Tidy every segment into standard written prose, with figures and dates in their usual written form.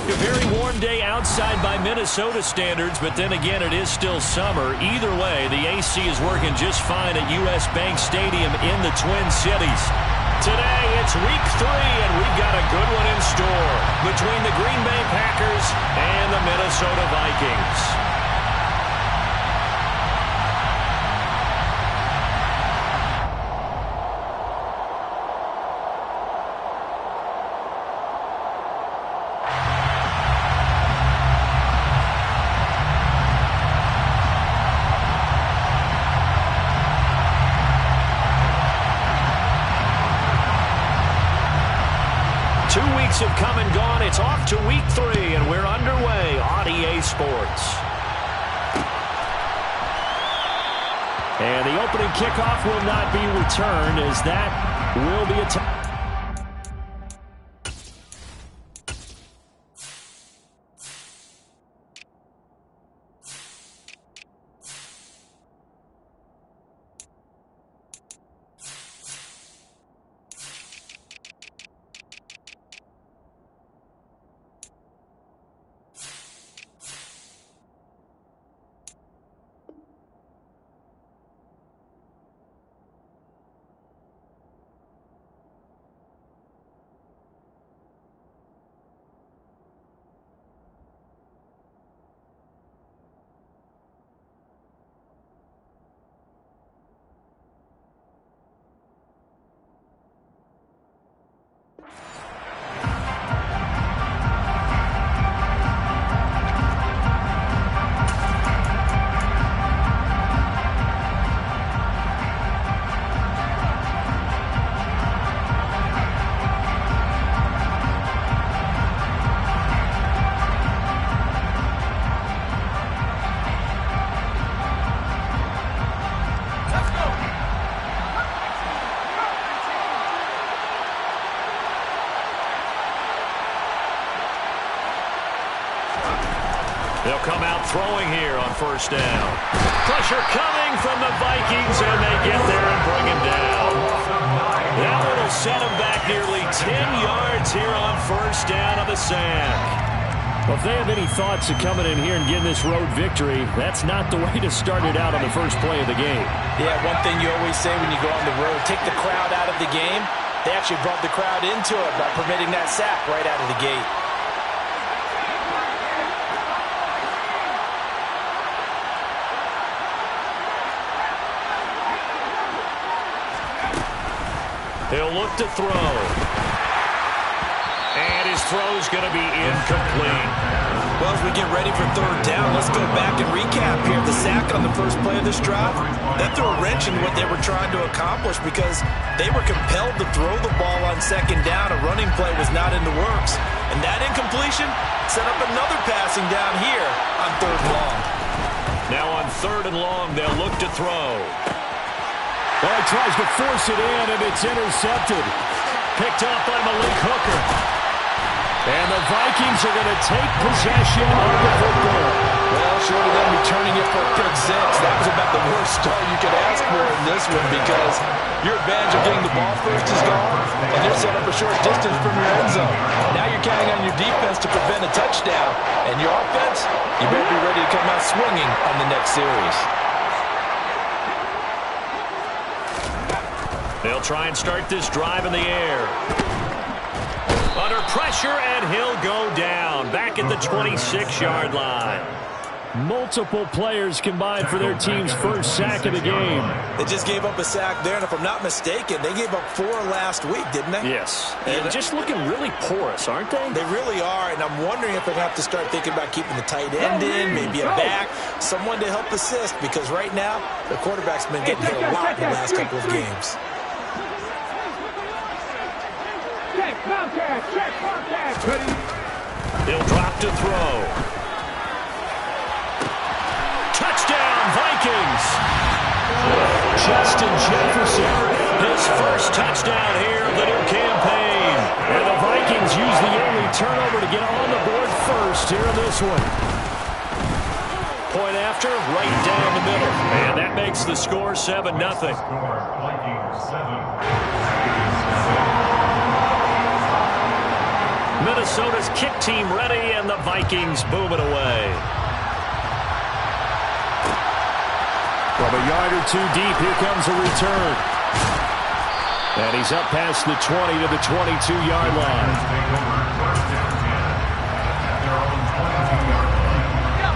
A very warm day outside by Minnesota standards, but then again, it is still summer. Either way, the AC is working just fine at U.S. Bank Stadium in the Twin Cities. Today, it's week 3, and we've got a good one in store between the Green Bay Packers and the Minnesota Vikings. 2 weeks have come and gone. It's off to week 3, and we're underway on EA Sports. And the opening kickoff will not be returned, as that will be a time. They'll come out throwing here on first down. Pressure coming from the Vikings, and they get there and bring him down. That one will set him back nearly 10 yards here on first down on the sack. Well, if they have any thoughts of coming in here and getting this road victory, that's not the way to start it out on the first play of the game. Yeah, one thing you always say when you go on the road, take the crowd out of the game. They actually brought the crowd into it by permitting that sack right out of the gate. He'll look to throw. And his throw's going to be incomplete. Well, as we get ready for third down, let's go back and recap here. The sack on the first play of this drive, that threw a wrench in what they were trying to accomplish because they were compelled to throw the ball on second down. A running play was not in the works. And that incompletion set up another passing down here on third and long. Now on third and long, they'll look to throw. Well, he tries to force it in, and it's intercepted. Picked up by Malik Hooker. And the Vikings are going to take possession of the football. Well, short of them returning it for a pick six, that was about the worst start you could ask for in this one because your advantage of getting the ball first is gone, and you're set up a short distance from your end zone. Now you're counting on your defense to prevent a touchdown, and your offense, you better be ready to come out swinging on the next series. They'll try and start this drive in the air. Under pressure, and he'll go down. Back at the 26-yard line. Multiple players combined for their team's first sack of the game. They just gave up a sack there, and if I'm not mistaken, they gave up 4 last week, didn't they? Yes. And just looking really porous, aren't they? They really are, and I'm wondering if they're going to have to start thinking about keeping the tight end in, maybe a back, someone to help assist, because right now, the quarterback's been getting hit a lot in the last couple of games. He'll drop to throw. Touchdown, Vikings! Justin Jefferson, his first touchdown here of the new campaign. And the Vikings use the early turnover to get on the board first here in this one. Point after, right down the middle. And that makes the score 7-0. Minnesota's kick team ready, and the Vikings boom it away. From a yard or two deep, here comes a return. And he's up past the 20 to the 22-yard line.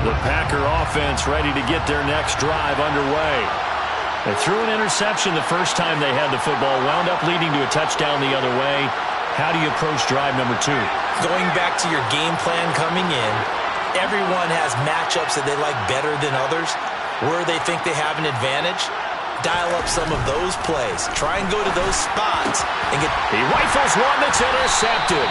The Packer offense ready to get their next drive underway. They threw an interception the first time they had the football, wound up leading to a touchdown the other way. How do you approach drive number 2? Going back to your game plan coming in, everyone has matchups that they like better than others, where they think they have an advantage. Dial up some of those plays. Try and go to those spots and get... He rifles one that's intercepted.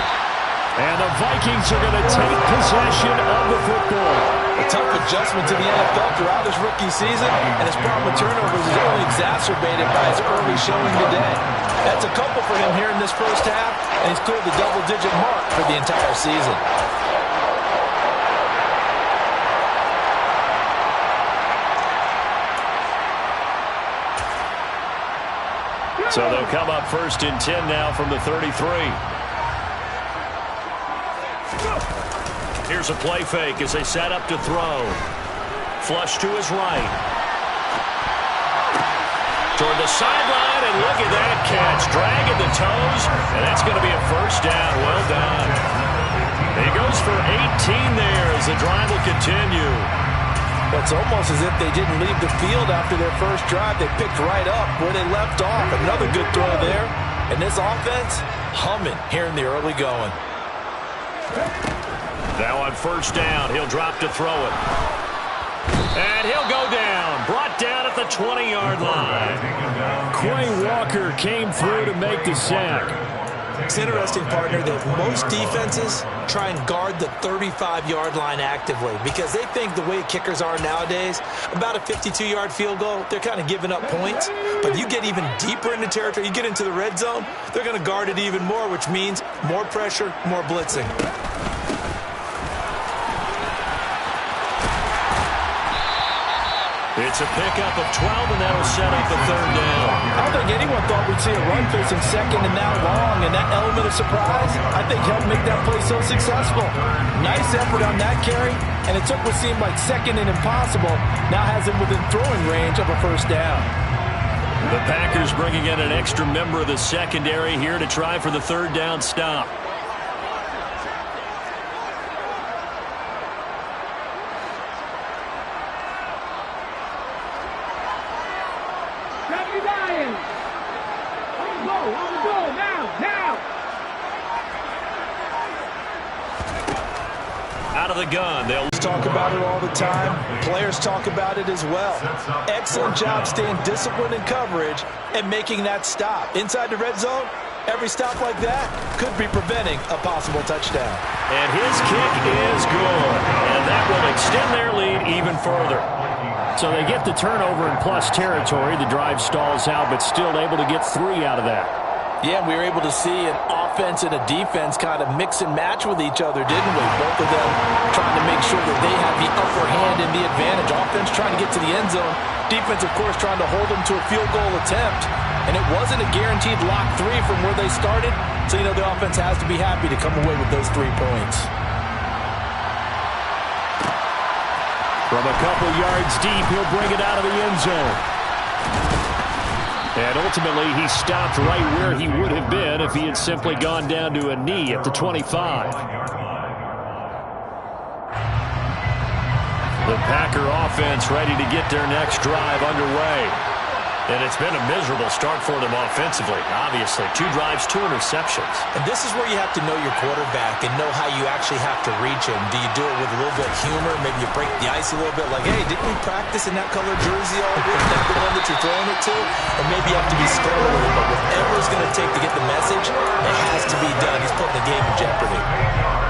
And the Vikings are going to take possession of the football. A tough adjustment to the NFL throughout his rookie season, and his problem with turnovers is only exacerbated by his early showing today. That's a couple for him here in this first half, and he's cleared the double-digit mark for the entire season. So they'll come up first and 10 now from the 33. Here's a play fake as they set up to throw. Flush to his right. Toward the sideline, and look at that catch. Dragging the toes, and that's going to be a first down. Well done. He goes for 18 there as the drive will continue. It's almost as if they didn't leave the field after their first drive. They picked right up where they left off. Another good throw there. And this offense, humming here in the early going. Now on first down, he'll drop to throw it. And he'll go down. Brought down at the 20-yard line. Quay Walker came through to make the sack. It's interesting, partner, that most defenses try and guard the 35-yard line actively because they think the way kickers are nowadays, about a 52-yard field goal, they're kind of giving up points. But you get even deeper into territory, you get into the red zone, they're going to guard it even more, which means more pressure, more blitzing. It's a pickup of 12, and that'll set up a third down. I don't think anyone thought we'd see a run facing second and that long, and that element of surprise, I think, helped make that play so successful. Nice effort on that carry, and it took what seemed like second and impossible, now has him within throwing range of a first down. The Packers bringing in an extra member of the secondary here to try for the third down stop. Out of the gun. They'll talk about it all the time. Players talk about it as well. Excellent job staying disciplined in coverage and making that stop. Inside the red zone, every stop like that could be preventing a possible touchdown. And his kick is good. And that will extend their lead even further. So they get the turnover in plus territory. The drive stalls out, but still able to get 3 out of that. Yeah, we were able to see an offense and a defense kind of mix and match with each other, didn't we? Both of them trying to make sure that they have the upper hand and the advantage. Offense trying to get to the end zone. Defense, of course, trying to hold them to a field goal attempt. And it wasn't a guaranteed lock 3 from where they started. So, you know, the offense has to be happy to come away with those 3 points. From a couple yards deep, he'll bring it out of the end zone. And ultimately, he stopped right where he would have been if he had simply gone down to a knee at the 25. The Packer offense ready to get their next drive underway. And it's been a miserable start for them offensively, obviously. 2 drives, 2 interceptions. And this is where you have to know your quarterback and know how you actually have to reach him. Do you do it with a little bit of humor? Maybe you break the ice a little bit like, hey, didn't we practice in that colored jersey all week? Is that the one that you're throwing it to? Or maybe you have to be stern a little bit. Whatever it's going to take to get the message, it has to be done. He's putting the game in jeopardy.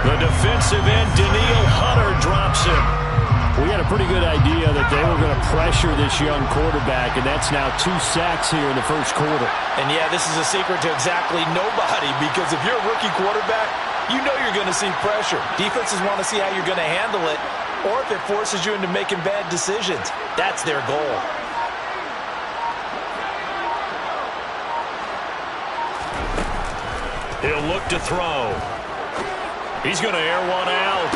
The defensive end, Danielle Hunter, drops him. We had a pretty good idea that they were going to pressure this young quarterback, and that's now 2 sacks here in the first quarter. And, yeah, this is a secret to exactly nobody, because if you're a rookie quarterback, you know you're going to see pressure. Defenses want to see how you're going to handle it, or if it forces you into making bad decisions. That's their goal. He'll look to throw. He's going to air one out.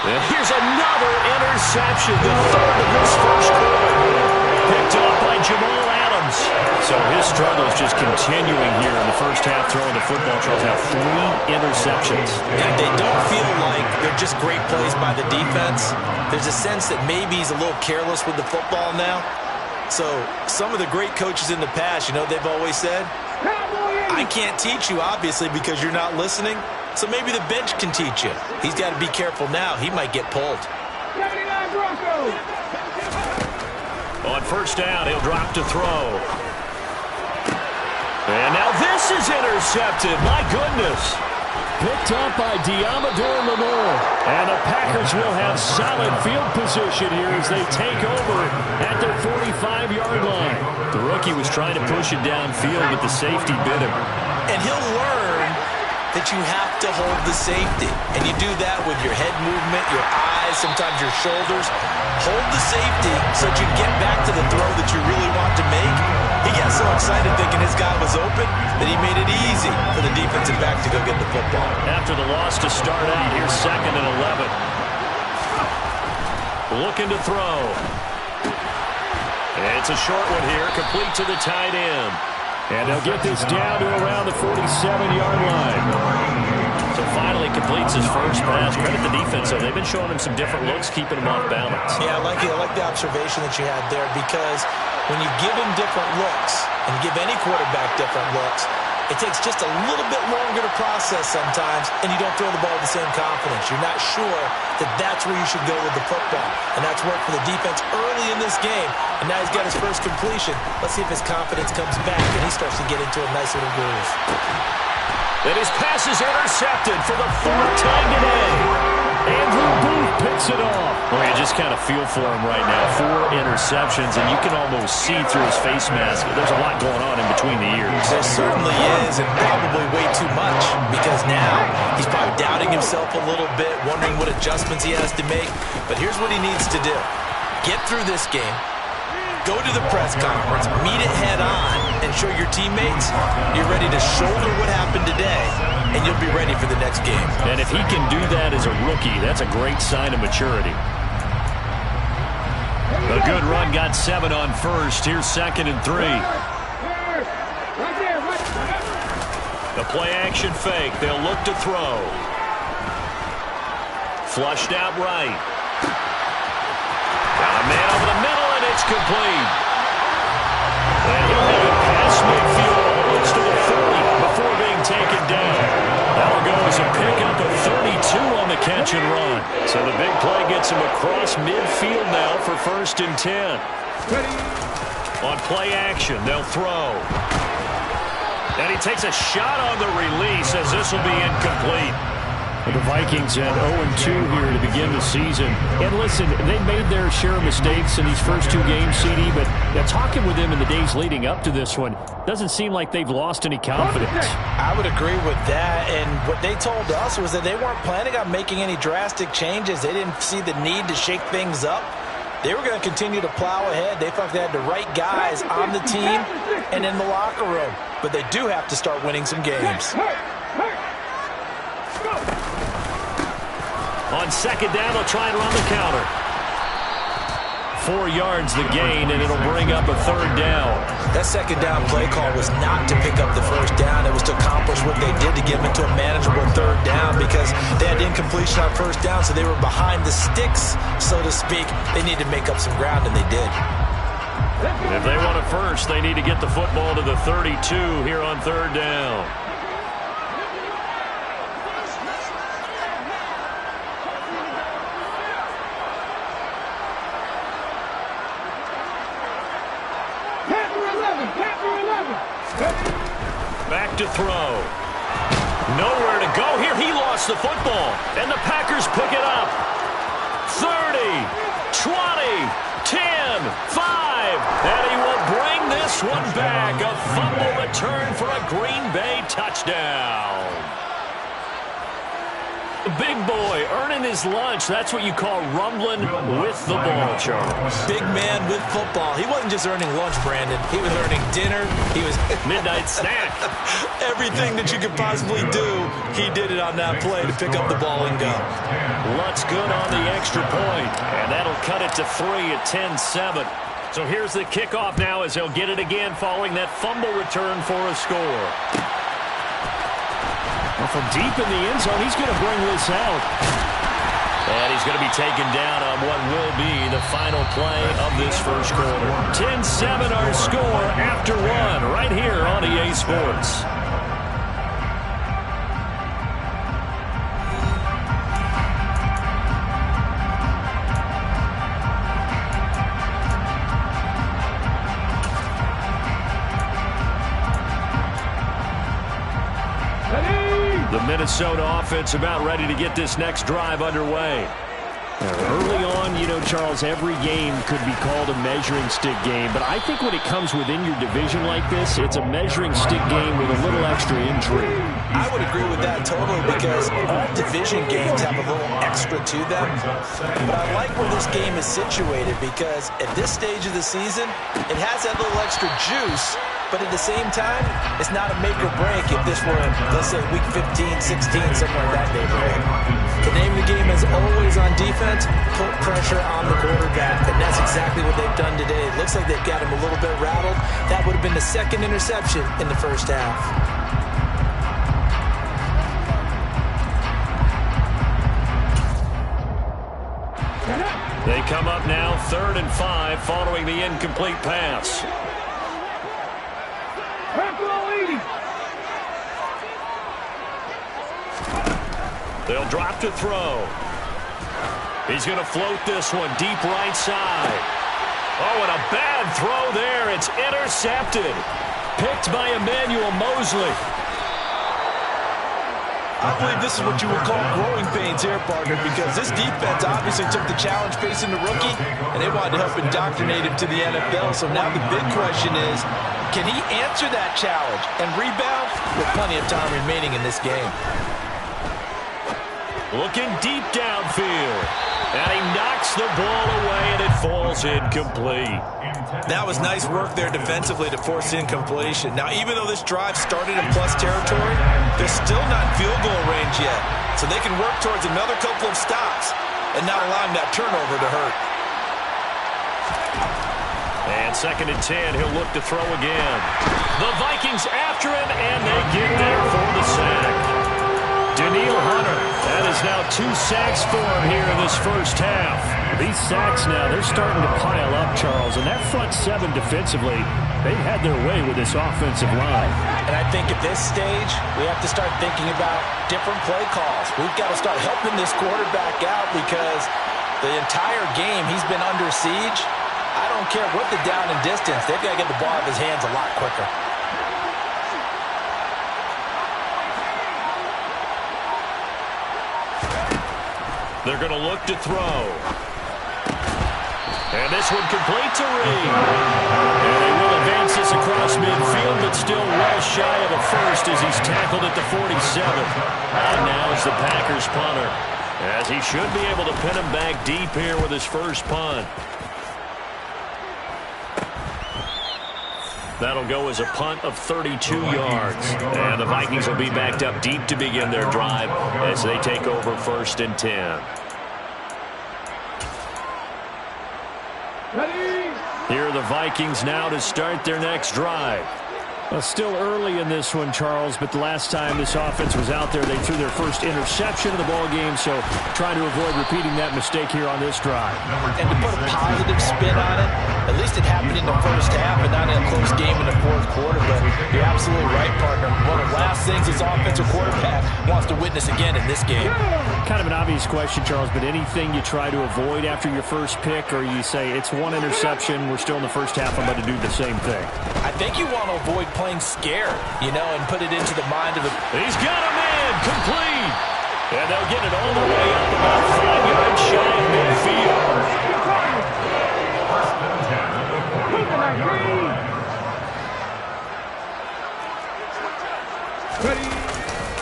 And here's another interception, the third of this first quarter. Picked up by Jamal Adams. So his struggle is just continuing here in the first half throwing the football. Charles have 3 interceptions. And they don't feel like they're just great plays by the defense. There's a sense that maybe he's a little careless with the football now. So some of the great coaches in the past, you know, they've always said, I can't teach you, obviously, because you're not listening. So maybe the bench can teach you. He's got to be careful now. He might get pulled. On first down, he'll drop to throw. And now this is intercepted. My goodness. Picked up by Deommodore Lenoir. And the Packers will have solid field position here as they take over at their 45-yard line. The rookie was trying to push it downfield, but the safety bit him. And he'll learn that you have to hold the safety. And you do that with your head movement, your eyes, sometimes your shoulders. Hold the safety so that you get back to the throw that you really want to make. He got so excited thinking his guy was open that he made it easy for the defensive back to go get the football. After the loss to start out, here's 2nd and 11. Looking to throw. And it's a short one here, complete to the tight end. And they'll get this down to around the 47-yard line. So finally completes his first pass. Credit the defense, though. They've been showing him some different looks, keeping him off balance. Yeah, I like the observation that you had there, because when you give him different looks and give any quarterback different looks, it takes just a little bit longer to process sometimes, and you don't throw the ball with the same confidence. You're not sure that that's where you should go with the football. And that's worked for the defense early in this game. And now he's got his first completion. Let's see if his confidence comes back and he starts to get into a nice little groove. And his pass is intercepted for the 4th time today. Andrew Booth picks it off. Well, you just kind of feel for him right now. 4 interceptions, and you can almost see through his face mask. There's a lot going on in between the ears. There certainly is, and probably way too much, because now he's probably doubting himself a little bit, wondering what adjustments he has to make. But here's what he needs to do. Get through this game. Go to the press conference, meet it head on, and show your teammates you're ready to shoulder what happened today, and you'll be ready for the next game. And if he can do that as a rookie, that's a great sign of maturity. A good run, got 7 on first. Here's 2nd and 3. The play action fake. They'll look to throw. Flushed out right. Got a man over the middle, and it's complete. And he'll have it past midfield, almost to the 40 before being taken down. That'll go as a pickup of 32 on the catch and run. So the big play gets him across midfield now for 1st and 10. On play action, they'll throw. And he takes a shot on the release as this will be incomplete. The Vikings at 0-2 here to begin the season. And listen, they made their share of mistakes in these first 2 games, CD, but talking with them in the days leading up to this one, doesn't seem like they've lost any confidence. I would agree with that, and what they told us was that they weren't planning on making any drastic changes. They didn't see the need to shake things up. They were going to continue to plow ahead. They thought they had the right guys on the team and in the locker room, but they do have to start winning some games. On 2nd down, they'll try and run the counter. 4 yards the gain, and it'll bring up a 3rd down. That 2nd down play call was not to pick up the 1st down. It was to accomplish what they did to get them into a manageable 3rd down, because they had incompletion on 1st down, so they were behind the sticks, so to speak. They needed to make up some ground, and they did. If they want it first, they need to get the football to the 32 here on 3rd down. Back to throw. Nowhere to go here. He lost the football. And the Packers pick it up. 30, 20, 10, 5. And he will bring this one back. A fumble return for a Green Bay touchdown. Big boy earning his lunch. That's what you call rumbling with the ball, Charles. Big man with football. He wasn't just earning lunch, Brandon. He was earning dinner. He was midnight snack. Everything that you could possibly do, he did it on that play to pick up the ball and go. Lutz good on the extra point, and that'll cut it to 3 at 10-7. So here's the kickoff now as he'll get it again following that fumble return for a score. Well, from deep in the end zone, he's going to bring this out. And he's going to be taken down on what will be the final play of this first quarter. 10-7 our score after one right here on EA Sports. The Minnesota offense about ready to get this next drive underway. Early on, you know, Charles, every game could be called a measuring stick game, but I think when it comes within your division like this, it's a measuring stick game with a little extra intrigue. I would agree with that totally because all division games have a little extra to them. But I like where this game is situated because at this stage of the season, it has that little extra juice. But at the same time, it's not a make or break if this were, let's say, week 15, 16, somewhere in that neighborhood. The name of the game is always on defense, put pressure on the quarterback. And that's exactly what they've done today. It looks like they've got him a little bit rattled. That would have been the second interception in the first half. They come up now 3rd and 5 following the incomplete pass. They'll drop to throw. He's going to float this one deep right side. Oh, and a bad throw there. It's intercepted. Picked by Emmanuel Mosley. I believe this is what you would call growing pains here, partner, because this defense obviously took the challenge facing the rookie, and they wanted to help indoctrinate him to the NFL. So now the big question is, can he answer that challenge and rebound with plenty of time remaining in this game? Looking deep downfield. And he knocks the ball away, and it falls incomplete. That was nice work there defensively to force incompletion. Now, even though this drive started in plus territory, they're still not in field goal range yet. So they can work towards another couple of stops and not allowing that turnover to hurt. And 2nd and 10, he'll look to throw again. The Vikings after him, and they get there for the sack. Danielle Hunter, that is now 2 sacks for him here in this first half. These sacks now, they're starting to pile up, Charles, and that front 7 defensively, they've had their way with this offensive line. And I think at this stage, we have to start thinking about different play calls. We've got to start helping this quarterback out because the entire game he's been under siege. I don't care what the down and distance, they've got to get the ball out of his hands a lot quicker. They're going to look to throw. And this one complete to Reed. And they will advance this across midfield, but still well shy of a first as he's tackled at the 47. And now is the Packers punter, as he should be able to pin him back deep here with his first punt. That'll go as a punt of 32 yards. And the Vikings will be backed up deep to begin their drive as they take over 1st and 10. Here are the Vikings now to start their next drive. Well, still early in this one, Charles, but the last time this offense was out there, they threw their first interception of the ball game, so trying to avoid repeating that mistake here on this drive. And to put a positive spin on it, at least it happened in the first half and not in a close game in the fourth quarter, but you're absolutely right, partner. One of the last things this offensive quarterback wants to witness again in this game. Kind of an obvious question, Charles, but anything you try to avoid after your first pick, or you say it's one interception, we're still in the first half, I'm going to do the same thing? I think you want to avoid playing scared, you know, and put it into the mind of the... He's got him in, complete. And they'll get it all the way up about 5 yards shy of midfield.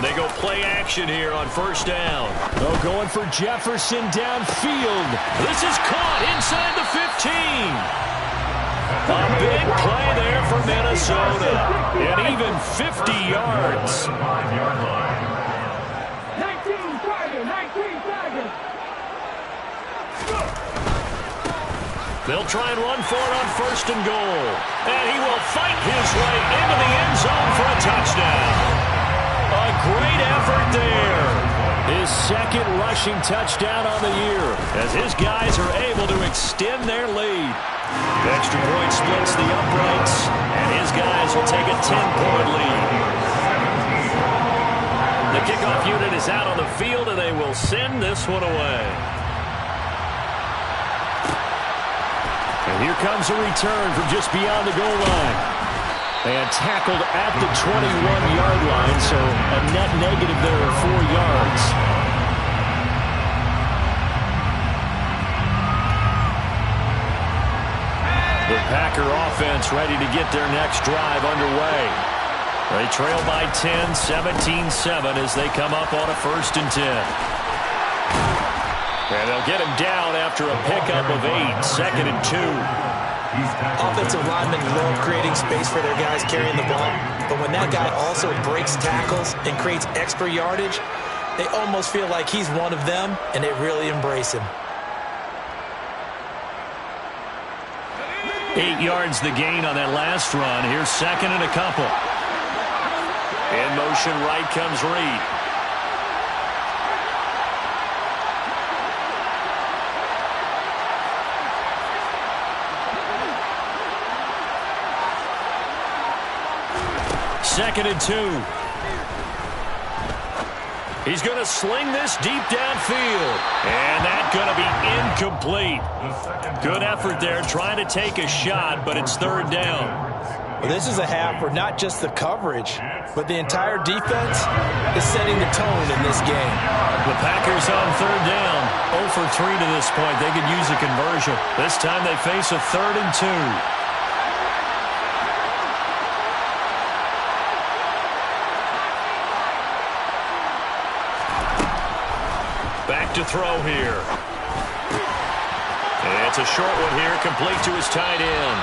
They go play action. formation here on first down. Oh, going for Jefferson downfield. This is caught inside the 15. A big play there for Minnesota. And even 50 yards. 19 target. They'll try and run for it on first and goal. And he will fight his way into the end zone for a touchdown. A great effort there. His second rushing touchdown on the year, as his guys are able to extend their lead. The extra point splits the uprights, and his guys will take a 10-point lead. The kickoff unit is out on the field, and they will send this one away. And here comes a return from just beyond the goal line. And tackled at the 21-yard line, so a net negative there of 4 yards. The Packer offense ready to get their next drive underway. They trail by 10, 17-7 as they come up on a first and 10. And they'll get him down after a pickup of 8, second and 2. Offensive linemen love creating space for their guys carrying the ball, but when that guy also breaks tackles and creates extra yardage, they almost feel like he's one of them, and they really embrace him. 8 yards the gain on that last run. Here's second and a couple. In motion right comes Reed. Second and 2. He's going to sling this deep downfield. And that's going to be incomplete. Good effort there trying to take a shot, but it's third down. Well, this is a half where not just the coverage, but the entire defense is setting the tone in this game. The Packers on third down. 0 for 3 to this point. They could use a conversion. This time they face a third and 2. Back to throw here. And it's a short one here, complete to his tight end.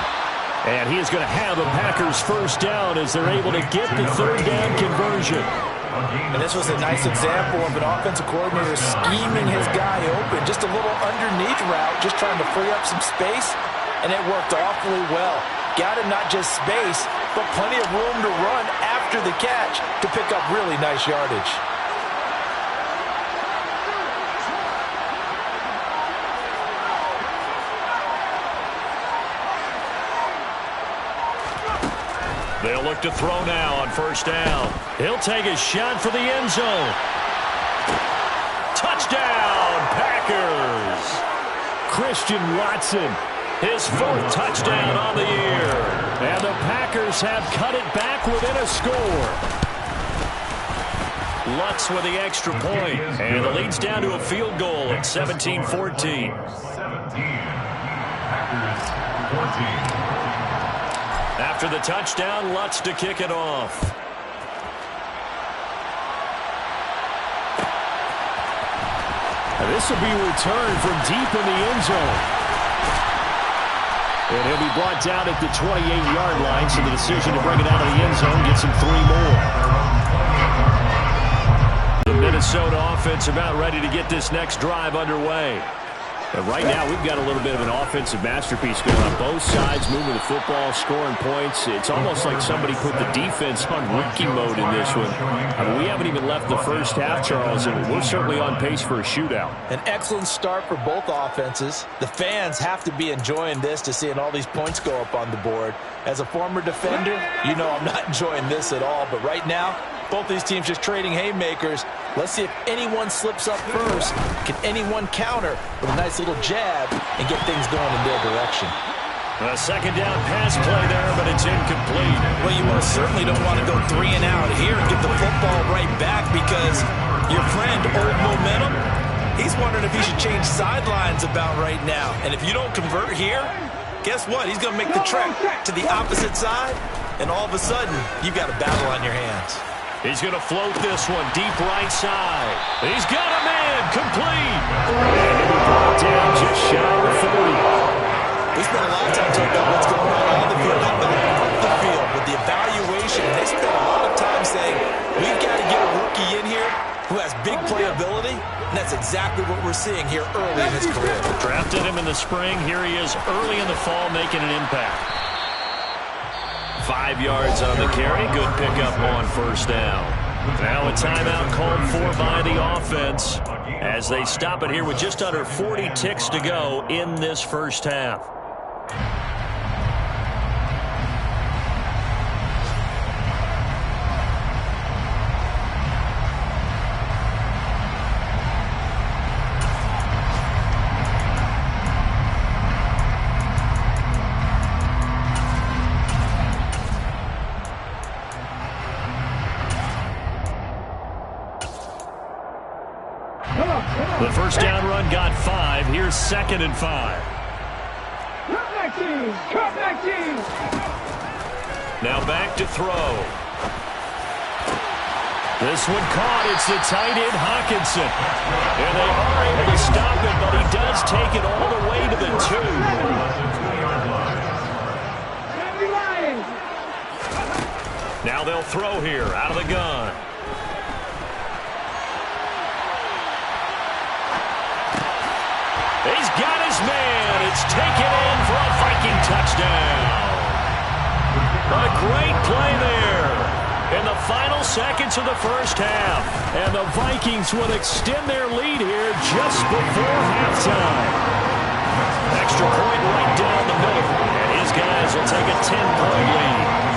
And he is going to have a Packers first down as they're able to get the third down conversion. And this was a nice example of an offensive coordinator scheming his guy open. Just a little underneath route, just trying to free up some space, and it worked awfully well. Got him not just space, but plenty of room to run after the catch to pick up really nice yardage. They'll look to throw now on first down. He'll take a shot for the end zone. Touchdown, Packers! Christian Watson, his 4th touchdown on the year. And the Packers have cut it back within a score. Lutz with the extra point. And the lead's down to a field goal at 17-14. 17, Packers 14. After the touchdown, Lutz to kick it off. This will be returned from deep in the end zone. And he'll be brought down at the 28-yard line, so the decision to bring it out of the end zone gets him 3 more. The Minnesota offense about ready to get this next drive underway. But right now, we've got a little bit of an offensive masterpiece going on both sides, moving the football, scoring points. It's almost like somebody put the defense on rookie mode in this one. I mean, we haven't even left the first half, Charles, and we're certainly on pace for a shootout. An excellent start for both offenses. The fans have to be enjoying this to seeing all these points go up on the board. As a former defender, you know I'm not enjoying this at all. But right now, both these teams just trading haymakers. Let's see if anyone slips up first. Can anyone counter with a nice little jab and get things going in their direction? A second down pass play there, but it's incomplete. Well, you most certainly don't want to go 3 and out here and get the football right back because your friend, Old Momentum, he's wondering if he should change sidelines about right now. And if you don't convert here, guess what? He's going to make the trek to the opposite side, and all of a sudden, you've got a battle on your hands. He's going to float this one deep right side. He's got a man complete. And he'll be brought down just shy of 40. We spent a lot of time talking about what's going on the field. How about off the field with the evaluation? They spent a lot of time saying, we've got to get a rookie in here who has big playability, and that's exactly what we're seeing here early in his career. Drafted him in the spring. Here he is early in the fall making an impact. 5 yards on the carry. Good pickup on first down. Now a timeout called for by the offense as they stop it here with just under 40 ticks to go in this first half. The first down run got 5. Here's 2nd and 5. Cut 19. Now back to throw. This one caught. It's the tight end, Hockenson. And they are able to stop it, but he does take it all the way to the 2. Now they'll throw here out of the gun. He's got his man. It's taken in for a Viking touchdown. A great play there in the final seconds of the first half. And the Vikings will extend their lead here just before halftime. Extra point right down the middle. And his guys will take a 10-point lead.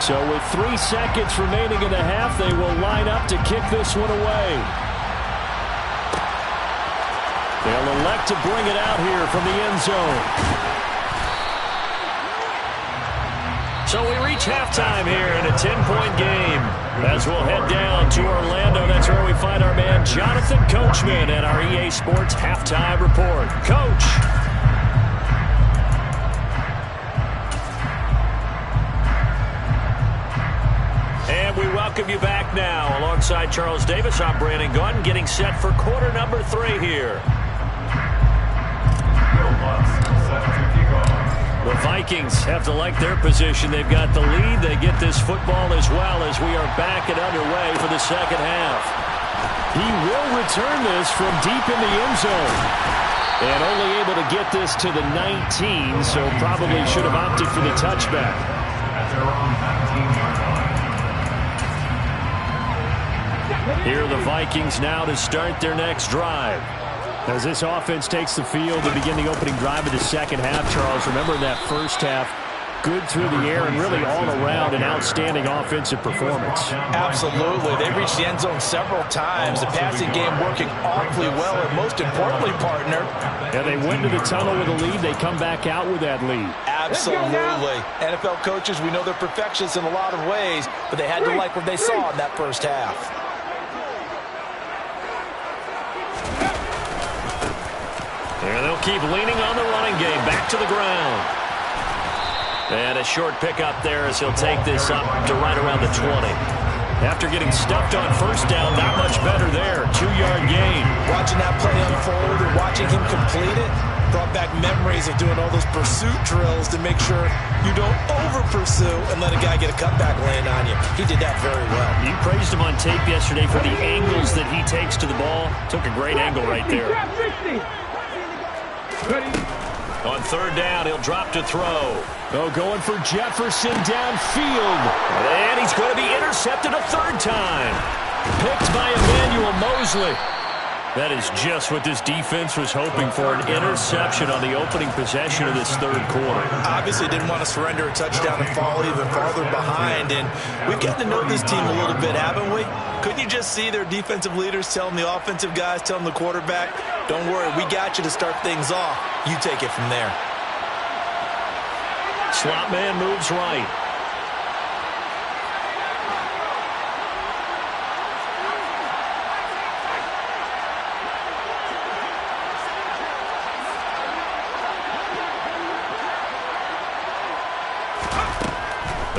So with 3 seconds remaining in the half, they will line up to kick this one away. They'll elect to bring it out here from the end zone. So we reach halftime here in a 10-point game. As we'll head down to Orlando, that's where we find our man Jonathan Coachman at our EA Sports Halftime Report. Coach. And we welcome you back now. Alongside Charles Davis, I'm Brandon Gaudin, getting set for quarter number 3 here. The Vikings have to like their position. They've got the lead. They get this football as well as we are back and underway for the second half. He will return this from deep in the end zone. And only able to get this to the 19, so probably should have opted for the touchback. Here are the Vikings now to start their next drive. As this offense takes the field to begin the opening drive of the second half, Charles, remember in that first half, good through the air and really all around an outstanding offensive performance. Absolutely. They reached the end zone several times. The passing game working awfully well, and most importantly, partner. Yeah, they went to the tunnel with a lead. They come back out with that lead. Absolutely. NFL coaches, we know they're perfectionists in a lot of ways, but they had to like what they saw in that first half. And they'll keep leaning on the running game. Back to the ground. And a short pickup there as he'll take this up to right around the 20. After getting stuffed on first down, not much better there. 2-yard gain. Watching that play unfold and watching him complete it brought back memories of doing all those pursuit drills to make sure you don't over-pursue and let a guy get a cutback land on you. He did that very well. You praised him on tape yesterday for the angles that he takes to the ball. Took a great angle right there. On third down, he'll drop to throw. Oh, going for Jefferson downfield. And he's going to be intercepted a third time. Picked by Emmanuel Mosley. That is just what this defense was hoping for, an interception on the opening possession of this third quarter. Obviously didn't want to surrender a touchdown and fall even farther behind, and we've gotten to know this team a little bit, haven't we? Couldn't you just see their defensive leaders telling the offensive guys, telling the quarterback, don't worry, we got you to start things off. You take it from there. Slot man moves right.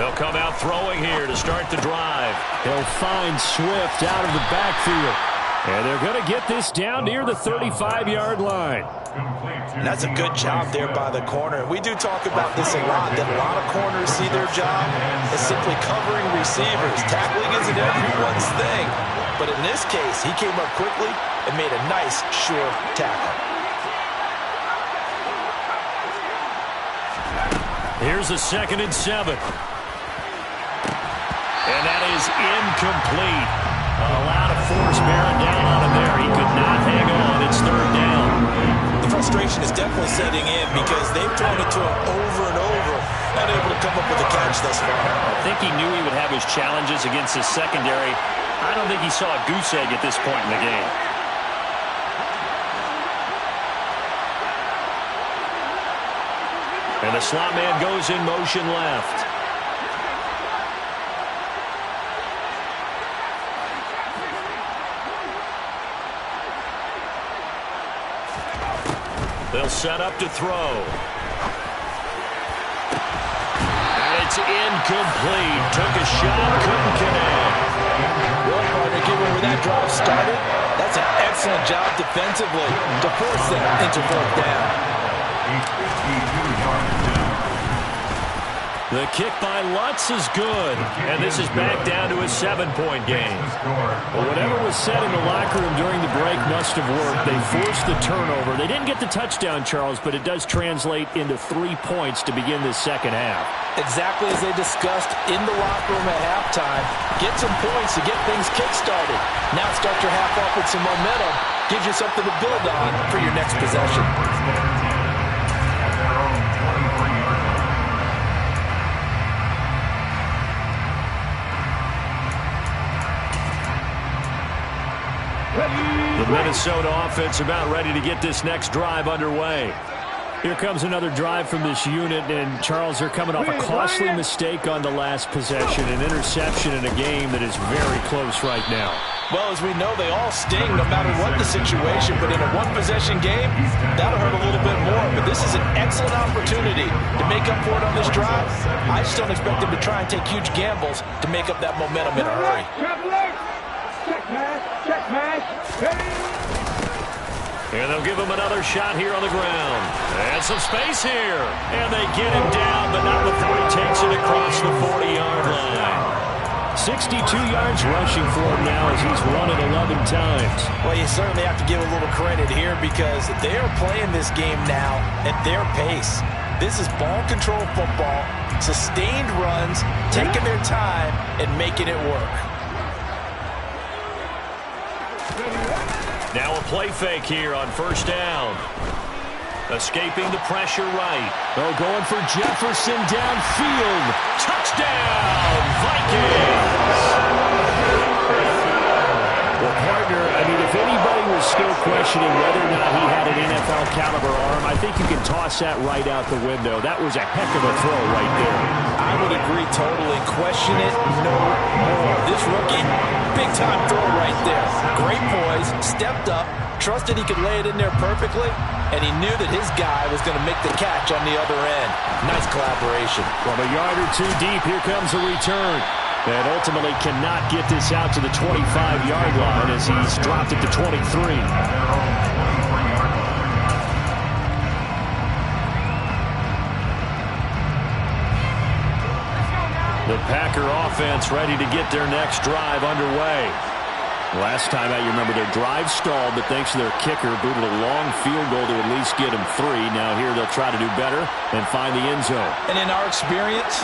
They'll come out throwing here to start the drive. He'll find Swift out of the backfield. And they're going to get this down near the 35-yard line. That's a good job there by the corner. We do talk about this a lot, that a lot of corners see their job as simply covering receivers. Tackling isn't everyone's thing. But in this case, he came up quickly and made a nice, sure tackle. Here's a 2nd and 7. And that is incomplete. A lot of force bearing down on him there. He could not hang on. It's 3rd down. The frustration is definitely setting in because they've thrown it to him over and over, unable to come up with a catch thus far. I think he knew he would have his challenges against his secondary. I don't think he saw a goose egg at this point in the game. And the slot man goes in motion left. They'll set up to throw. And it's incomplete. Took a shot, couldn't connect. Well, partner, given where that drive started, that's an excellent job defensively to force them into 4th down. The kick by Lutz is good. And this is back down to a 7-point game. Well, whatever was said in the locker room during the break must have worked. They forced the turnover. They didn't get the touchdown, Charles, but it does translate into 3 points to begin this second half. Exactly as they discussed in the locker room at halftime. Get some points to get things kick-started. Now start your half off with some momentum. Gives you something to build on for your next possession. The Minnesota offense about ready to get this next drive underway. Here comes another drive from this unit, and Charles, they're coming off a costly mistake on the last possession, an interception in a game that is very close right now. Well, as we know, they all sting no matter what the situation, but in a one-possession game, that'll hurt a little bit more. But this is an excellent opportunity to make up for it on this drive. I just don't expect them to try and take huge gambles to make up that momentum in a hurry. And they'll give him another shot here on the ground. And some space here. And they get him down, but not before he takes it across the 40-yard line. 62 yards rushing for him now as he's run it 11 times. Well, you certainly have to give a little credit here because they are playing this game now at their pace. This is ball control football, sustained runs, taking their time, and making it work. Now a play fake here on 1st down. Escaping the pressure right. Oh, going for Jefferson downfield. Touchdown, Vikings! Well, partner, I mean, if anybody was still questioning whether or not he had an NFL caliber arm, I think you can toss that right out the window. That was a heck of a throw right there. I would agree totally. Question it no more. This rookie, big-time throw right there. Great poise, stepped up, trusted he could lay it in there perfectly, and he knew that his guy was going to make the catch on the other end. Nice collaboration. From a yard or two deep, here comes a return. And ultimately cannot get this out to the 25-yard line as he's dropped it to 23. The Packer offense ready to get their next drive underway. Last time out, you remember their drive stalled, but thanks to their kicker, booted a long field goal to at least get them 3. Now here they'll try to do better and find the end zone. And in our experience,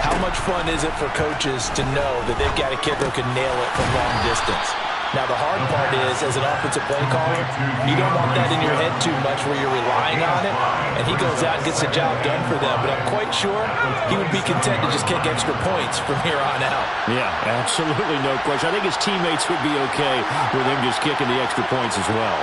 how much fun is it for coaches to know that they've got a kicker who can nail it from long distance? Now, the hard part is, as an offensive play caller, you don't want that in your head too much where you're relying on it, and he goes out and gets the job done for them. But I'm quite sure he would be content to just kick extra points from here on out. Yeah, absolutely no question. I think his teammates would be okay with him just kicking the extra points as well.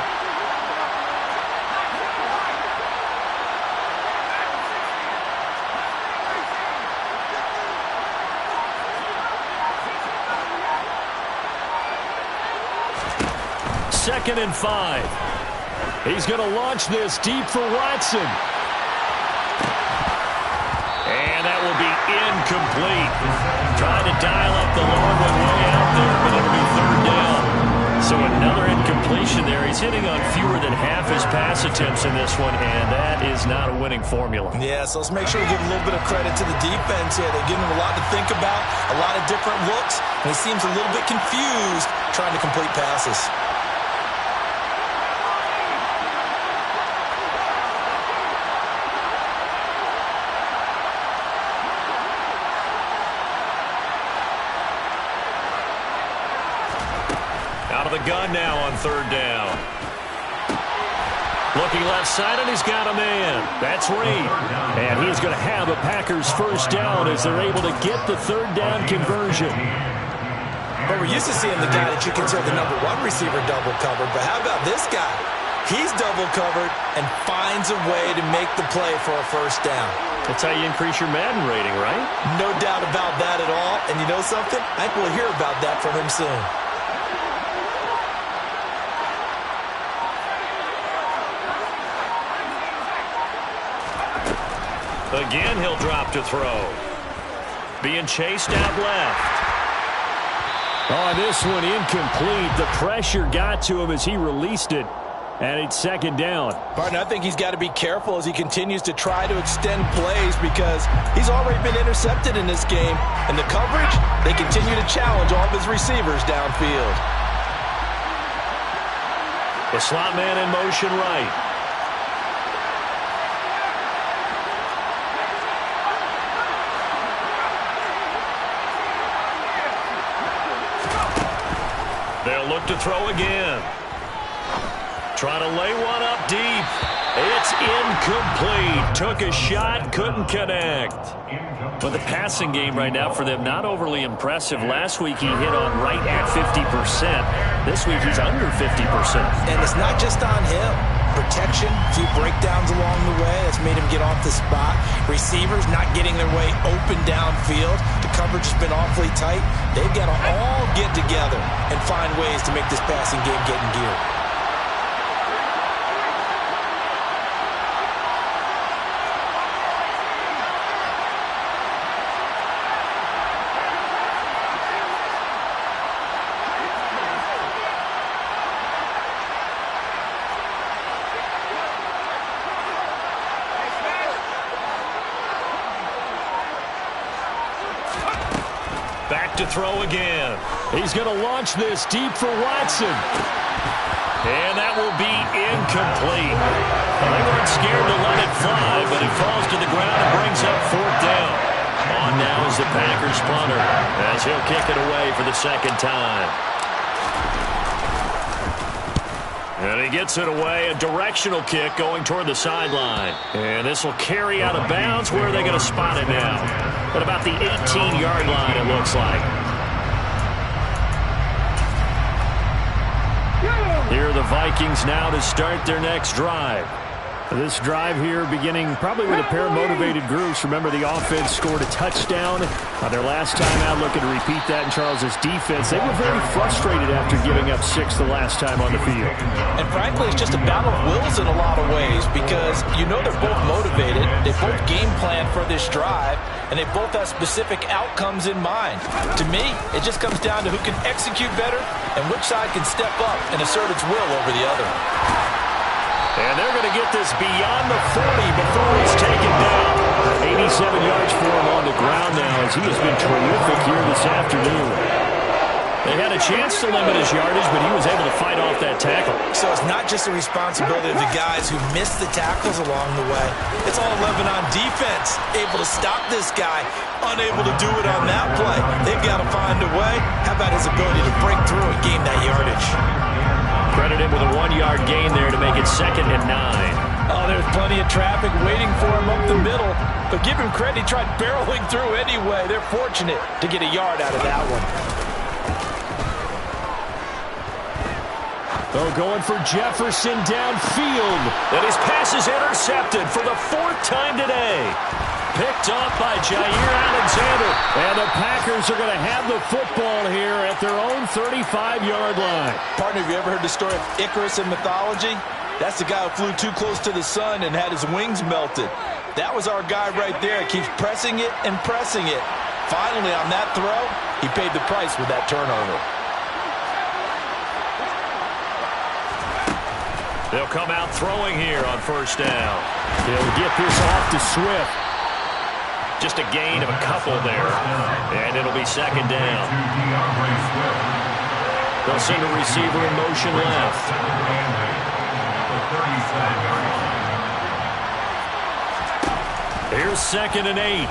Second and 5. He's going to launch this deep for Watson. And that will be incomplete. Trying to dial up the long one way out there, but it'll be third down. So another incompletion there. He's hitting on fewer than half his pass attempts in this one, and that is not a winning formula. Yeah, so let's make sure we give a little bit of credit to the defense here. They're giving him a lot to think about, a lot of different looks, and he seems a little bit confused trying to complete passes. Out of the gun now on third down. Looking left side, and he's got a man. That's Reed. And he's going to have a Packers first down as they're able to get the third down conversion. But we're used to seeing the guy that you consider the number one receiver double covered. But how about this guy? He's double covered and finds a way to make the play for a first down. That's how you increase your Madden rating, right? No doubt about that at all. And you know something? I think we'll hear about that from him soon. Again, he'll drop to throw. Being chased out left. Oh, this one incomplete. The pressure got to him as he released it. And it's second down. Partner, I think he's got to be careful as he continues to try to extend plays because he's already been intercepted in this game. And the coverage, they continue to challenge all of his receivers downfield. The slot man in motion right. They'll look to throw again. Trying to lay one up deep. It's incomplete. Took a shot, couldn't connect. But the passing game right now for them, not overly impressive. Last week he hit on right at 50%. This week he's under 50%. And it's not just on him. Protection, a few breakdowns along the way. That's made him get off the spot. Receivers not getting their way open downfield. The coverage has been awfully tight. They've got to all get together and find ways to make this passing game get in gear. Back to throw again. He's going to launch this deep for Watson. And that will be incomplete. Well, they weren't scared to let it fly, but it falls to the ground and brings up fourth down. On now is the Packers punter as he'll kick it away for the second time. And he gets it away, a directional kick going toward the sideline. And this will carry out of bounds. Where are they going to spot it now? At about the 18-yard line, it looks like. Here are the Vikings now to start their next drive. This drive here beginning probably with a pair of motivated groups. Remember, the offense scored a touchdown on their last time out. Looking to repeat that in Charles's defense. They were very frustrated after giving up 6 the last time on the field. And frankly, it's just a battle of wills in a lot of ways because you know they're both motivated. They both game plan for this drive, and they both have specific outcomes in mind. To me, it just comes down to who can execute better and which side can step up and assert its will over the other. And they're going to get this beyond the 40 before he's taken down. 87 yards for him on the ground now as he has been terrific here this afternoon. They had a chance to limit his yardage, but he was able to fight off that tackle. So it's not just the responsibility of the guys who missed the tackles along the way. It's all 11 on defense, able to stop this guy, unable to do it on that play. They've got to find a way. How about his ability to break through and gain that yardage? Credit him with a 1-yard gain there to make it 2nd and 9. Oh, there's plenty of traffic waiting for him up the middle. But give him credit, he tried barreling through anyway. They're fortunate to get a yard out of that one. Oh, going for Jefferson downfield. And his pass is intercepted for the 4th time today. Picked off by Jair Alexander. And the Packers are going to have the football here at their own 35-yard line. Partner, have you ever heard the story of Icarus in mythology? That's the guy who flew too close to the sun and had his wings melted. That was our guy right there. Keeps pressing it and pressing it. Finally, on that throw, he paid the price with that turnover. They'll come out throwing here on first down. He'll get this off to Swift. Just a gain of a couple there, and it'll be second down. They'll send a receiver in motion left. Here's 2nd and 8.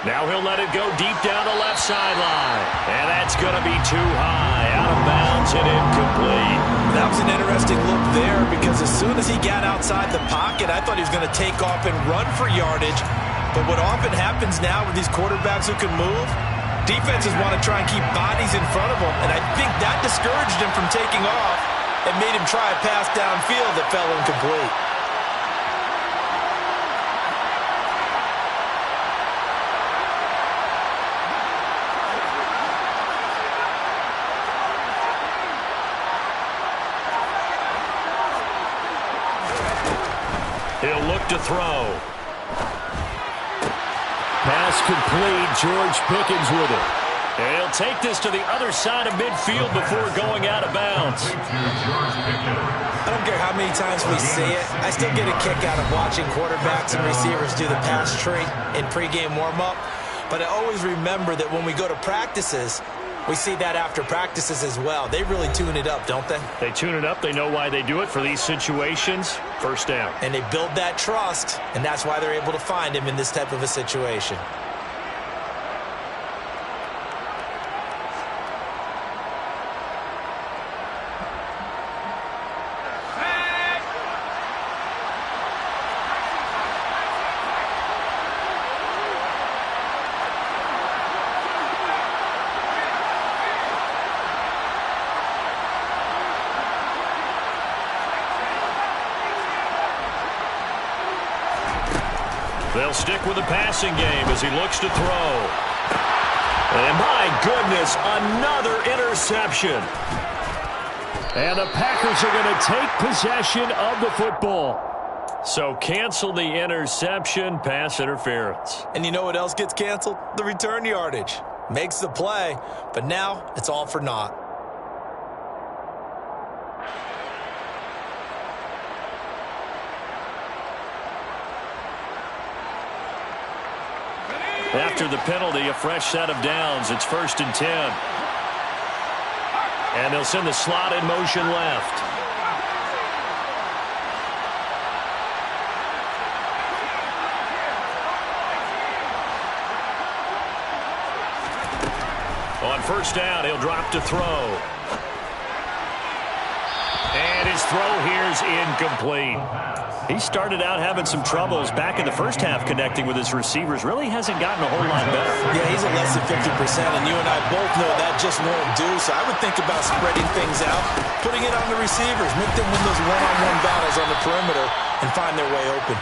Now he'll let it go deep down the left sideline. And that's going to be too high. Out of bounds and incomplete. That was an interesting look there because as soon as he got outside the pocket, I thought he was going to take off and run for yardage. But what often happens now with these quarterbacks who can move, defenses want to try and keep bodies in front of them. And I think that discouraged him from taking off and made him try a pass downfield that fell incomplete. He'll look to throw. Pass complete. George Pickens with it. And he'll take this to the other side of midfield before going out of bounds. I don't care how many times we see it. I still get a kick out of watching quarterbacks and receivers do the pass tree in pregame warm-up. But I always remember that when we go to practices, we see that after practices as well. They really tune it up, don't they? They tune it up. They know why they do it for these situations. First down. And they build that trust, and that's why they're able to find him in this type of a situation. They'll stick with the passing game as he looks to throw. And my goodness, another interception. And the Packers are going to take possession of the football. So cancel the interception, pass interference. And you know what else gets canceled? The return yardage. Makes the play, but now it's all for naught. After the penalty, a fresh set of downs. It's 1st and 10. And they'll send the slot in motion left. On first down, he'll drop to throw. And his throw here's incomplete. He started out having some troubles back in the first half connecting with his receivers. Really hasn't gotten a whole lot better. Yeah, he's at less than 50%, and you and I both know that just won't do. So I would think about spreading things out, putting it on the receivers, make them win those one-on-one battles on the perimeter, and find their way open.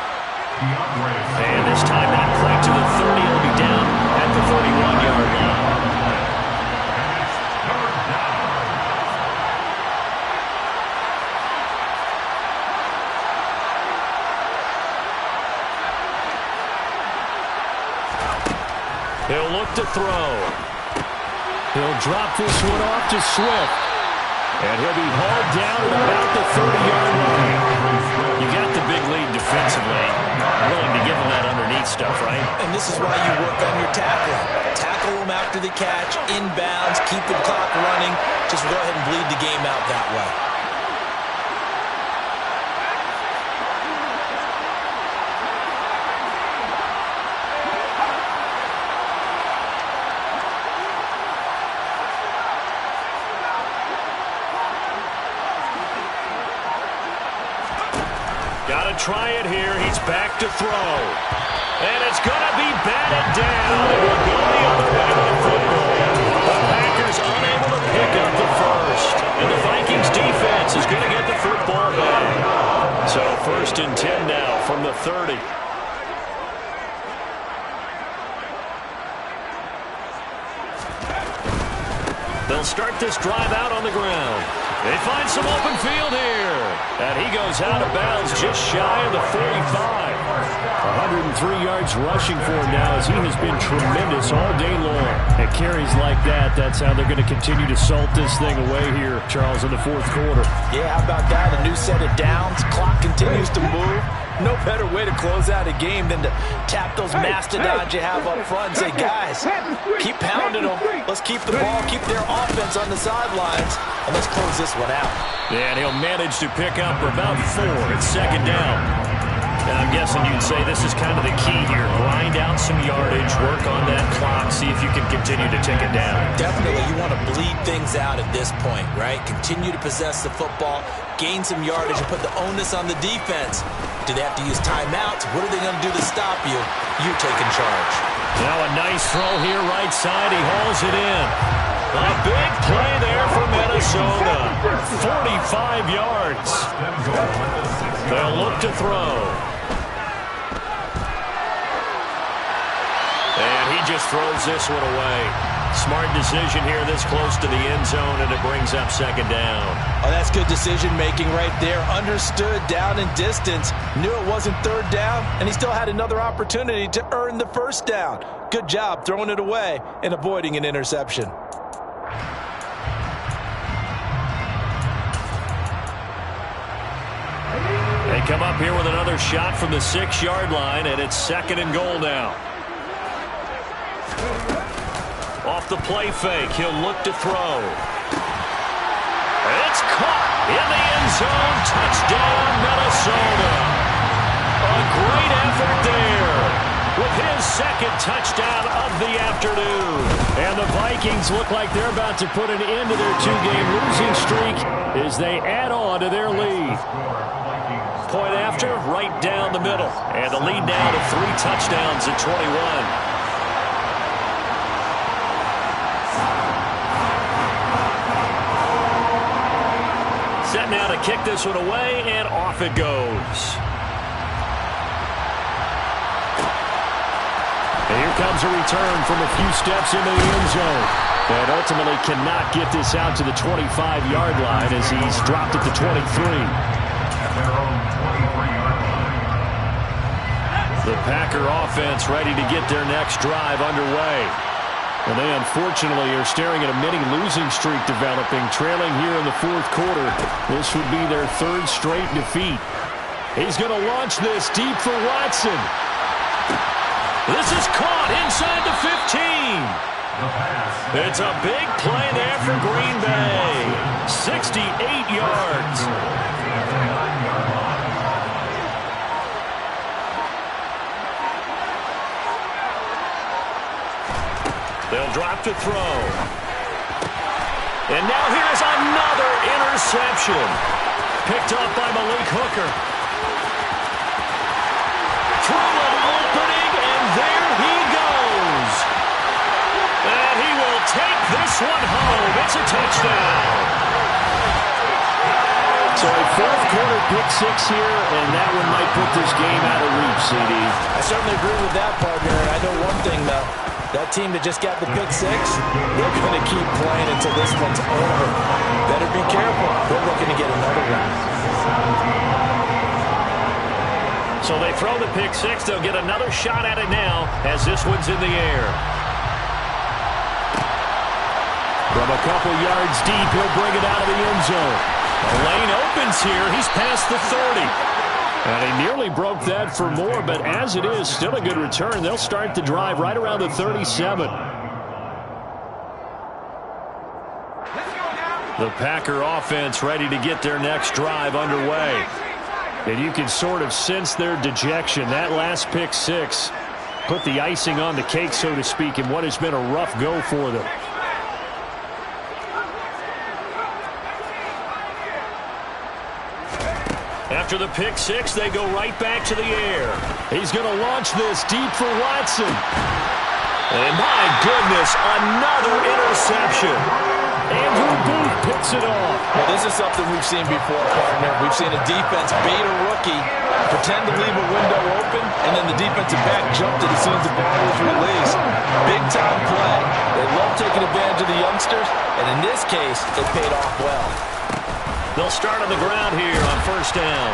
And this time not quite to the 30. It'll be down at the 31-yard line. He'll look to throw. He'll drop this one off to Swift. And he'll be hauled down at about the 30-yard line. You got the big lead defensively. Willing to give him that underneath stuff, right? And this is why you work on your tackling. Tackle them after the catch, inbounds, keep the clock running. Just go ahead and bleed the game out that way. Got to try it here. He's back to throw. And it's going to be batted down. It will go the other way with the football. The Packers unable to pick up the first. And the Vikings defense is going to get the football back. So 1st and 10 now from the 30. They'll start this drive out on the ground. They find some open field here. And he goes out of bounds just shy of the 45. 103 yards rushing for him now as he has been tremendous all day long. At carries like that, that's how they're going to continue to salt this thing away here, Charles, in the fourth quarter. Yeah, how about that? A new set of downs. Clock continues to move. No better way to close out a game than to tap those mastodons you have up front and say, guys, keep pounding them. Let's keep the ball, keep their offense on the sidelines, and let's close this one out. Yeah, and he'll manage to pick up about 4. It's second down. And I'm guessing you'd say this is kind of the key here. Grind out some yardage, work on that clock, see if you can continue to tick it down. Definitely, you want to bleed things out at this point, right? Continue to possess the football, gain some yardage, and put the onus on the defense. Do they have to use timeouts? What are they going to do to stop you? You taking charge. Now a nice throw here right side. He hauls it in. A big play there for Minnesota. 45 yards. They'll look to throw. And he just throws this one away. Smart decision here this close to the end zone, and it brings up second down. Oh, that's good decision-making right there. Understood down and distance. Knew it wasn't third down, and he still had another opportunity to earn the first down. Good job throwing it away and avoiding an interception. They come up here with another shot from the 6-yard line, and it's second and goal now. Off the play fake, he'll look to throw. It's caught in the end zone. Touchdown, Minnesota. A great effort there with his second touchdown of the afternoon. And the Vikings look like they're about to put an end to their 2-game losing streak as they add on to their lead. Point after, right down the middle. And the lead now to 3 touchdowns at 21. Set now to kick this one away, and off it goes. And here comes a return from a few steps into the end zone. And ultimately cannot get this out to the 25-yard line as he's dropped it to 23. The Packer offense ready to get their next drive underway. And they unfortunately are staring at a mini losing streak developing, trailing here in the fourth quarter. This would be their 3rd straight defeat. He's going to launch this deep for Watson. This is caught inside the 15. It's a big play there for Green Bay. 68 yards. They'll drop to throw. And now here's another interception. Picked up by Malik Hooker. Through an opening, and there he goes. And he will take this one home. It's a touchdown. So a fourth quarter pick 6 here, and that one might put this game out of reach, CD. I certainly agree with that, partner. And I know one thing, though. That team that just got the pick 6, they're going to keep playing until this one's over. Better be careful. They're looking to get another one. So they throw the pick 6. They'll get another shot at it now as this one's in the air. From a couple yards deep, he'll bring it out of the end zone. The lane opens here. He's past the 30. And he nearly broke that for more, but as it is, still a good return. They'll start the drive right around the 37. The Packer offense ready to get their next drive underway. And you can sort of sense their dejection. That last pick 6 put the icing on the cake, so to speak, in what has been a rough go for them. After the pick 6, they go right back to the air. He's going to launch this deep for Watson. And my goodness, another interception. Andrew Booth picks it off. Well, this is something we've seen before, partner. We've seen a defense bait a rookie, pretend to leave a window open, and then the defensive back jumped it as soon as the ball was released. Big-time play. They love taking advantage of the youngsters, and in this case, it paid off well. They'll start on the ground here on first down.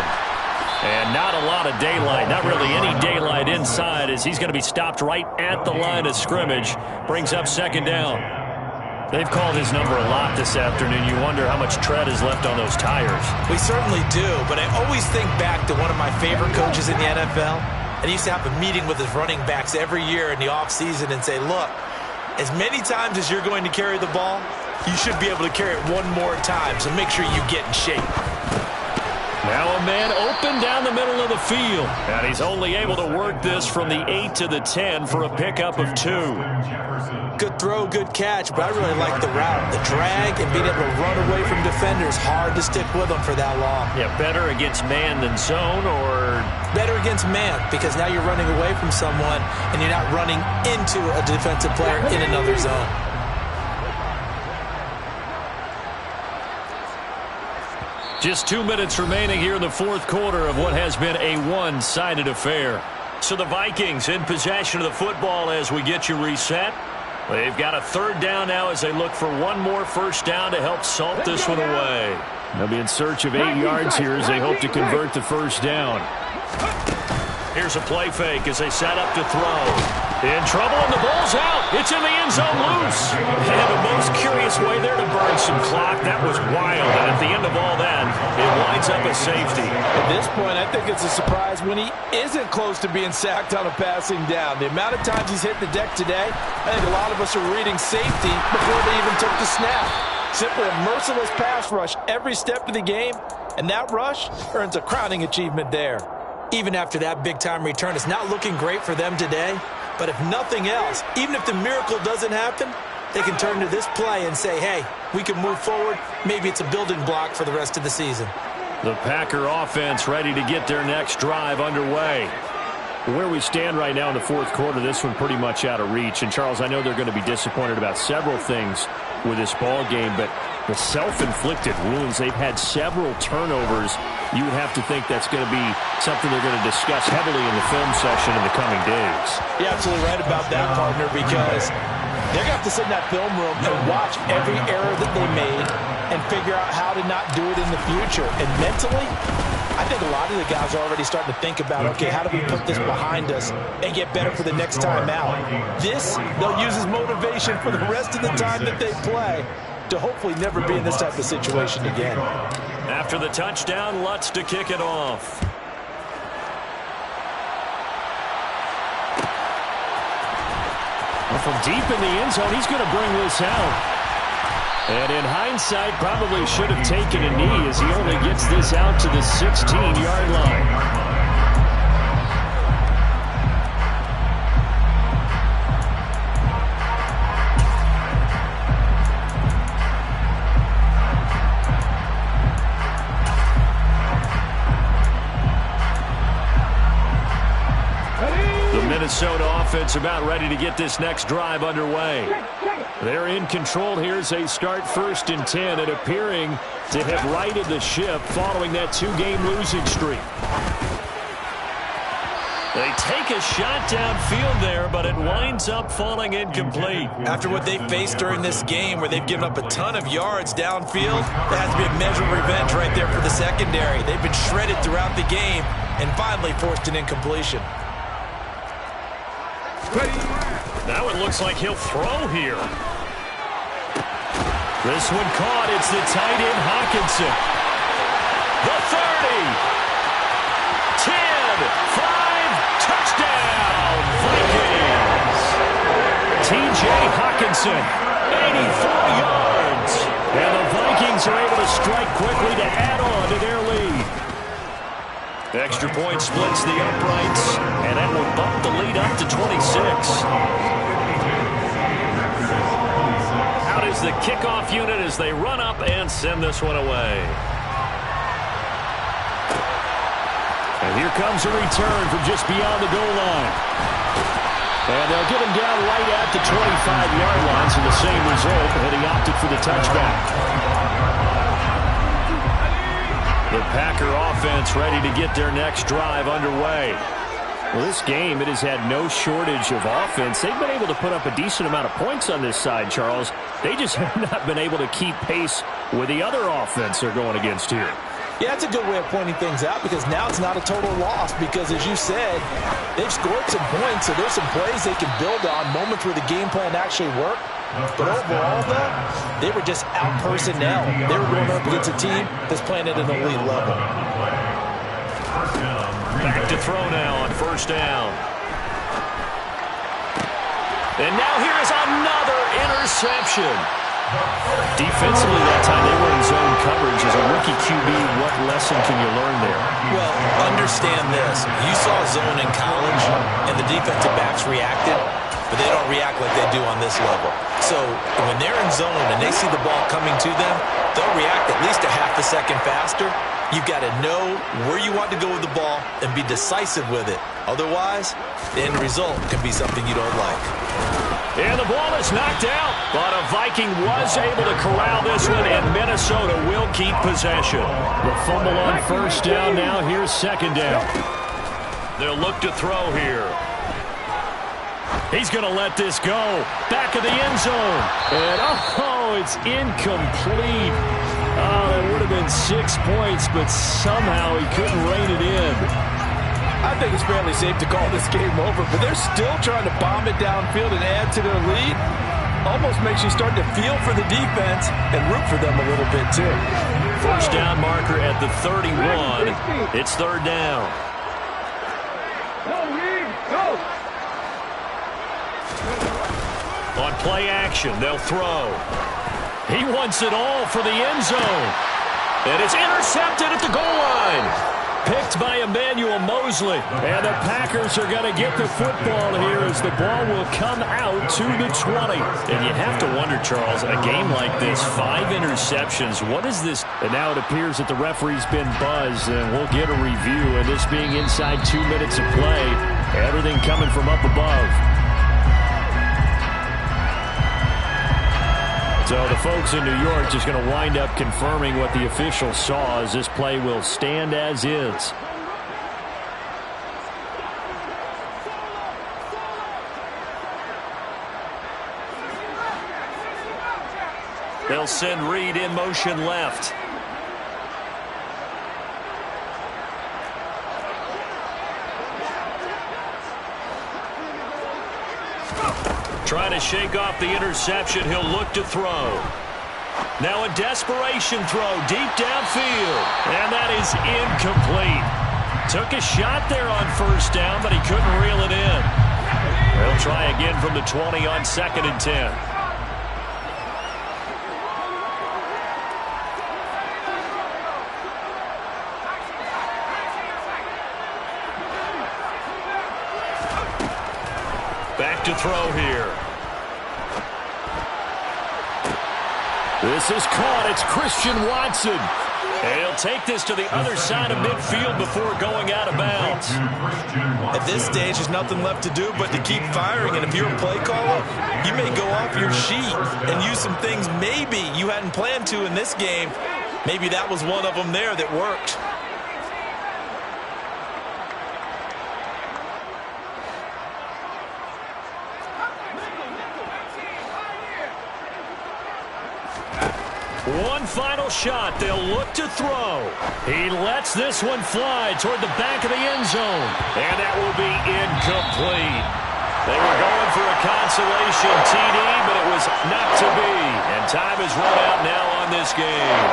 And not a lot of daylight, not really any daylight inside, as he's going to be stopped right at the line of scrimmage. Brings up second down. They've called his number a lot this afternoon. You wonder how much tread is left on those tires. We certainly do, but I always think back to one of my favorite coaches in the NFL. And he used to have a meeting with his running backs every year in the offseason and say, look, as many times as you're going to carry the ball, you should be able to carry it one more time, so make sure you get in shape. Now a man open down the middle of the field. And he's only able to work this from the 8 to the 10 for a pickup of 2. Good throw, good catch, but I really like the route. The drag and being able to run away from defenders, hard to stick with them for that long. Yeah, better against man than zone, or? Better against man, because now you're running away from someone and you're not running into a defensive player in another zone. Just 2 minutes remaining here in the fourth quarter of what has been a one-sided affair. So the Vikings in possession of the football as we get you reset. They've got a third down now as they look for one more first down to help salt this one away. They'll be in search of 8 yards here as they hope to convert the first down. Here's a play fake as they set up to throw. In trouble, and the ball's out. It's in the end zone loose. And the most curious way there to burn some clock. That was wild. And at the end of all that, it winds up a safety. At this point, I think it's a surprise when he isn't close to being sacked on a passing down. The amount of times he's hit the deck today, I think a lot of us are reading safety before they even took the snap. Simply a merciless pass rush every step of the game, and that rush earns a crowning achievement there. Even after that big-time return, it's not looking great for them today. But if nothing else, even if the miracle doesn't happen, they can turn to this play and say, hey, we can move forward. Maybe it's a building block for the rest of the season. The Packer offense ready to get their next drive underway. Where we stand right now in the fourth quarter, this one pretty much out of reach. And, Charles, I know they're going to be disappointed about several things with this ball game, but the self-inflicted wounds, they've had several turnovers. You would have to think that's going to be something they're going to discuss heavily in the film session in the coming days. You're absolutely right about that, partner, because they're going to have to sit in that film room and watch every error that they made and figure out how to not do it in the future. And mentally, I think a lot of the guys are already starting to think about, okay, how do we put this behind us and get better for the next time out? This, they'll use as motivation for the rest of the time that they play to hopefully never be in this type of situation again. After the touchdown, Lutz to kick it off. Well, from deep in the end zone, he's going to bring this out. And in hindsight, probably should have taken a knee as he only gets this out to the 16-yard line. Minnesota offense about ready to get this next drive underway. They're in control here as they start 1st and 10 and appearing to have righted the ship following that 2-game losing streak. They take a shot downfield there, but it winds up falling incomplete. After what they faced during this game where they've given up a ton of yards downfield, there has to be a measure of revenge right there for the secondary. They've been shredded throughout the game and finally forced an incompletion. Now it looks like he'll throw here. This one caught. It's the tight end Hockenson. The 30. 10. 5. Touchdown. Vikings. T.J. Hockenson. 84 yards. And the Vikings are able to strike quickly to add on to their lead. Extra point splits the uprights, and that will bump the lead up to 26. Out is the kickoff unit as they run up and send this one away. And here comes a return from just beyond the goal line. And they'll get him down right at the 25-yard line, so the same result, and he opted for the touchback. The Packer offense ready to get their next drive underway. Well, this game, it has had no shortage of offense. They've been able to put up a decent amount of points on this side, Charles. They just have not been able to keep pace with the other offense they're going against here. Yeah, that's a good way of pointing things out because now it's not a total loss because, as you said, they've scored some points, so there's some plays they can build on, moments where the game plan actually worked. But overall, though, they were just out personnel. They were going up against a team that's playing at an elite level. Back to throw now on first down. And now here is another interception. Defensively that time they were in zone coverage. As a rookie QB, what lesson can you learn there? Well, understand this. You saw zone in college, and the defensive backs reacted, but they don't react like they do on this level. So when they're in zone and they see the ball coming to them, they'll react at least a half a second faster. You've got to know where you want to go with the ball and be decisive with it. Otherwise, the end result can be something you don't like. And the ball is knocked out, but a Viking was able to corral this one, and Minnesota will keep possession. The fumble on first down now. Here's second down. They'll look to throw here. He's going to let this go. Back of the end zone. And, oh, it's incomplete. Oh, that would have been 6 points, but somehow he couldn't rein it in. I think it's fairly safe to call this game over, but they're still trying to bomb it downfield and add to their lead. Almost makes you start to feel for the defense and root for them a little bit, too. First down marker at the 31. It's third down. On play action, they'll throw. He wants it all for the end zone. And it's intercepted at the goal line. Picked by Emmanuel Mosley. And the Packers are going to get the football here as the ball will come out to the 20. And you have to wonder, Charles, a game like this, 5 interceptions, what is this? And now it appears that the referee's been buzzed, and we'll get a review. And this being inside 2 minutes of play, everything coming from up above. So the folks in New York just going to wind up confirming what the official saw, as this play will stand as is. They'll send Reed in motion left. Trying to shake off the interception. He'll look to throw. Now a desperation throw deep downfield. And that is incomplete. Took a shot there on first down, but he couldn't reel it in. They'll try again from the 20 on 2nd and 10. Back to throw here. This is caught. It's Christian Watson. And he'll take this to the other side of midfield before going out of bounds. At this stage, there's nothing left to do but to keep firing. And if you're a play caller, you may go off your sheet and use some things maybe you hadn't planned to in this game. Maybe that was one of them there that worked. One final shot. They'll look to throw. He lets this one fly toward the back of the end zone. And that will be incomplete. They were going for a consolation TD, but it was not to be. And time has run out now on this game.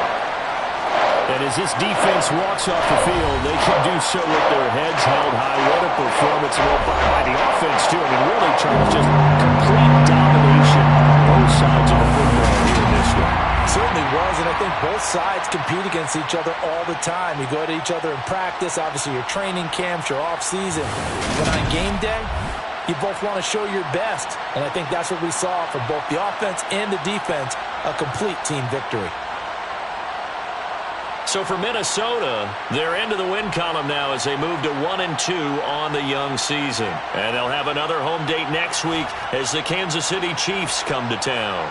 And as this defense walks off the field, they can do so with their heads held high. What a performance by the offense, too. I mean, really, Charles, just complete domination on both sides of the football in this one. Certainly was, and I think both sides compete against each other all the time. You go to each other in practice, obviously your training camps, your off-season. But on game day, you both want to show your best, and I think that's what we saw from both the offense and the defense, a complete team victory. So for Minnesota, they're into the win column now as they move to 1-2 on the young season. And they'll have another home date next week as the Kansas City Chiefs come to town.